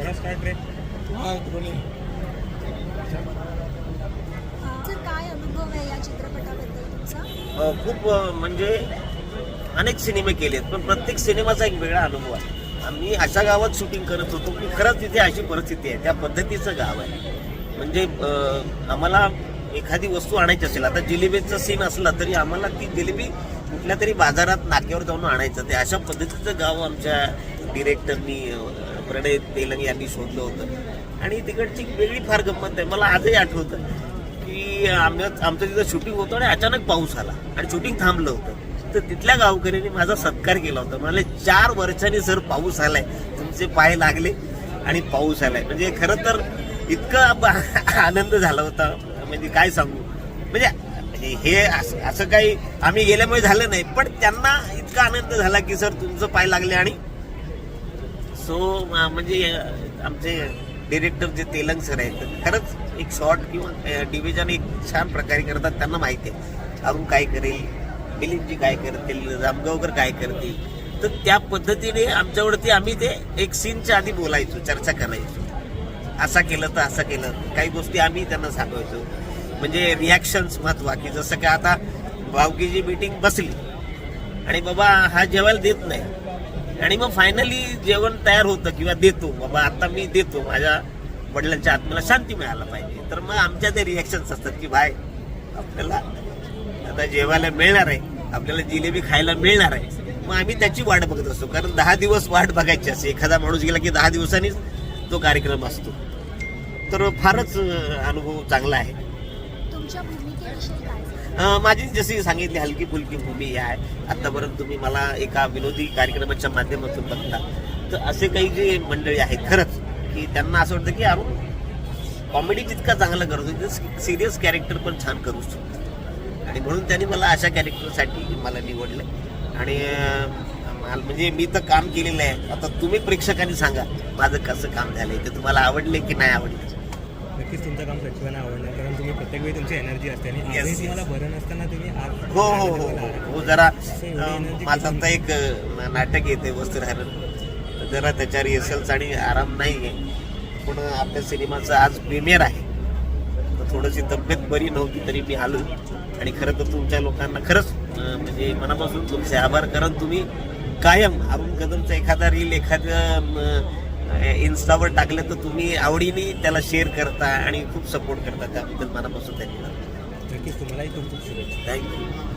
Sir काय अनुभव आहे या चित्रपटाबद्दल तुमचा? खूप म्हणजे अनेक सिनेमे केलेत, पण प्रत्येक सिनेमाचा एक वेगळा अनुभव आहे. आम्ही अशा गावात शूटिंग करत होतो की खरंच तिथे अशी परिस्थिती आहे, त्या पद्धतीचं गाव आहे. म्हणजे आम्हाला एखादी वस्तू आणायची असेल, आता जिलेबीचा सीन असला तरी आम्हाला ती जिलेबी कुठल्या तरी बाजारात नाक्यावर जाऊन आणायचं, ते अशा पद्धतीचं गाव आमच्या डिरेक्टरनी प्रणय तेलंग यांनी शोधलं होतं. आणि तिकडची वेगळी फार गंमत आहे. मला आजही आठवतं की आमचं तिथं शूटिंग होतं आणि अचानक पाऊस आला आणि शूटिंग थांबलं होतं. तर तिथल्या गावकऱ्यांनी माझा सत्कार केला होता. म्हणाले 4 वर्षांनी सर पाऊस आलाय, तुमचे पाय लागले आणि पाऊस आलाय. म्हणजे खरं तर इतका आनंद झाला होता, म्हणजे काय सांगू. म्हणजे हे असं काही आम्ही गेल्यामुळे झालं नाही, पण त्यांना इतका आनंद झाला की सर तुमचं पाय लागले. आणि सो म्हणजे आमचे डिरेक्टर जे तेलंग सर आहेत, खरंच एक शॉर्ट किंवा डिव्हिजन एक छान प्रकारे करतात. त्यांना माहिती आहे अरुण काय करेल, मिलिंदजी काय करतील, जामगावकर काय करतील. तर त्या पद्धतीने आमच्यावरती आम्ही ते एक सीनच्या आधी बोलायचो, चर्चा करायचो. असं केलं तर असं केलं, काही गोष्टी आम्ही त्यांना सांगायचो. म्हणजे रिॲक्शन्स महत्वा, की जसं की आता भावकीची मीटिंग बसली आणि बाबा हा जेवायला देत नाही आणि मग फायनली जेवण तयार होतं किंवा देतो, बाबा आता मी देतो, माझ्या वडिलांच्या आत्म्याला शांती मिळायला पाहिजे. तर मग आमच्या ते रिॲक्शन्स असतात की भाई आपल्याला आता जेवायला मिळणार आहे, आपल्याला जिलेबी खायला मिळणार आहे. मग आम्ही त्याची वाट बघत असतो, कारण 10 दिवस वाट बघायची असते. एखादा माणूस गेला की 10 दिवसांनीच तो कार्यक्रम असतो. तर फारच अनुभव चांगला आहे. तुमच्या भूमिकेविषयी काय? माझी जशी सांगितली हलकी फुलकी भूमी आहे. आतापर्यंत तुम्ही मला एका विनोदी कार्यक्रमाच्या माध्यमातून बघता, तर असे काही जे मंडळी आहेत खरंच की त्यांना असं वाटतं की अरुण कॉमेडी जितका चांगला करतो, सिरियस कॅरेक्टर पण छान करू शकतो. आणि म्हणून त्यांनी मला अशा कॅरेक्टरसाठी मला निवडलं. आणि म्हणजे मी तर काम केलेलं आहे. आता तुम्ही प्रेक्षकांनी सांगा माझं कसं काम झालंय, ते तुम्हाला आवडले की नाही आवडले. नक्कीच तुमचं काम प्रेक्षकांना आवडणार, कारण तुम्ही प्रत्येक वेळी तुमची एनर्जी असते आणि आजही तुम्हाला बरं नसताना तुम्ही आज हो हो हो हो जरा माझं आता एक नाटक येते वस्त्रहरण, जरा त्याच्या रिहर्सल्स आणि आराम नाही आहे. पण आपल्या सिनेमाचं आज प्रीमियर आहे, तर थोडीशी तब्येत बरी नव्हती तरी मी आलो. आणि खरं तर तुमच्या लोकांना खरंच म्हणजे मनापासून तुमचे आभार, कारण तुम्ही कायम अरुण कदमचा एखादा रील एखादं इन्स्टावर टाकलं तर तुम्ही आवडीने त्याला शेअर करता आणि खूप सपोर्ट करता. त्याबद्दल मनापासून धन्यवाद. नक्कीच तुम्हालाही खूप खूप शुभेच्छा. थँक्यू.